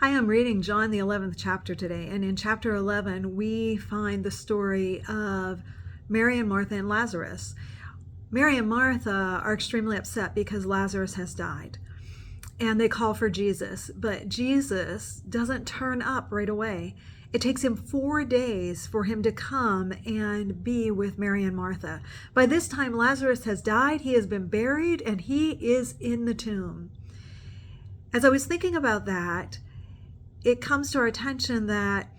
Hi, I'm reading John, the 11th chapter today, and in chapter 11, we find the story of Mary and Martha and Lazarus. Mary and Martha are extremely upset because Lazarus has died, and they call for Jesus, but Jesus doesn't turn up right away. It takes him 4 days for him to come and be with Mary and Martha. By this time, Lazarus has died, he has been buried, and he is in the tomb. As I was thinking about that, it comes to our attention that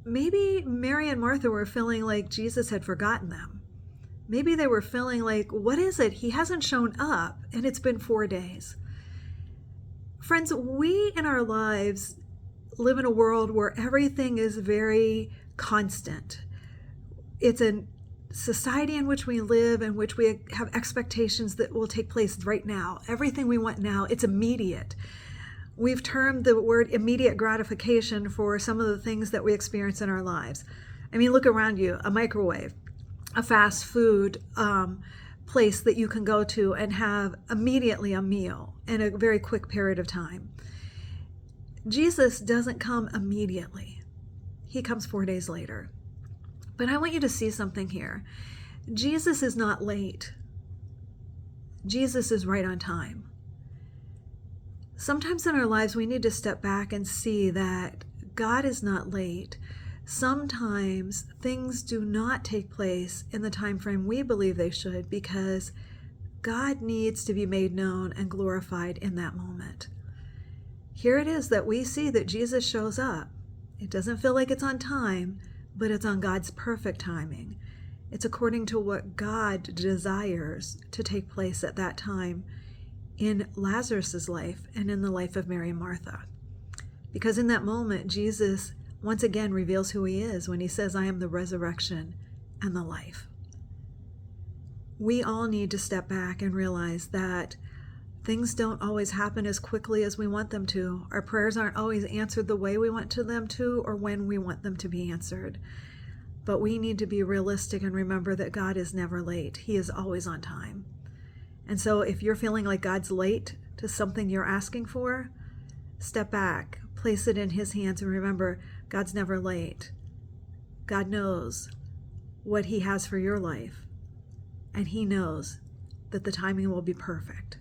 maybe Mary and Martha were feeling like Jesus had forgotten them. Maybe they were feeling like, what is it? He hasn't shown up, and it's been 4 days. Friends, we in our lives live in a world where everything is very constant. It's a society in which we live, in which we have expectations that will take place right now. Everything we want now, it's immediate. We've termed the word immediate gratification for some of the things that we experience in our lives. I mean, look around you, a microwave, a fast food place that you can go to and have immediately a meal in a very quick period of time. Jesus doesn't come immediately. He comes 4 days later. But I want you to see something here. Jesus is not late. Jesus is right on time. Sometimes in our lives, we need to step back and see that God is not late. Sometimes things do not take place in the time frame we believe they should because God needs to be made known and glorified in that moment. Here it is that we see that Jesus shows up. It doesn't feel like it's on time, but it's on God's perfect timing. It's according to what God desires to take place at that time in Lazarus's life and in the life of Mary and Martha. Because in that moment, Jesus once again reveals who he is when he says, I am the resurrection and the life. We all need to step back and realize that things don't always happen as quickly as we want them to. Our prayers aren't always answered the way we want them to or when we want them to be answered. But we need to be realistic and remember that God is never late. He is always on time. And so if you're feeling like God's late to something you're asking for, step back, place it in his hands, and remember, God's never late. God knows what he has for your life, and he knows that the timing will be perfect.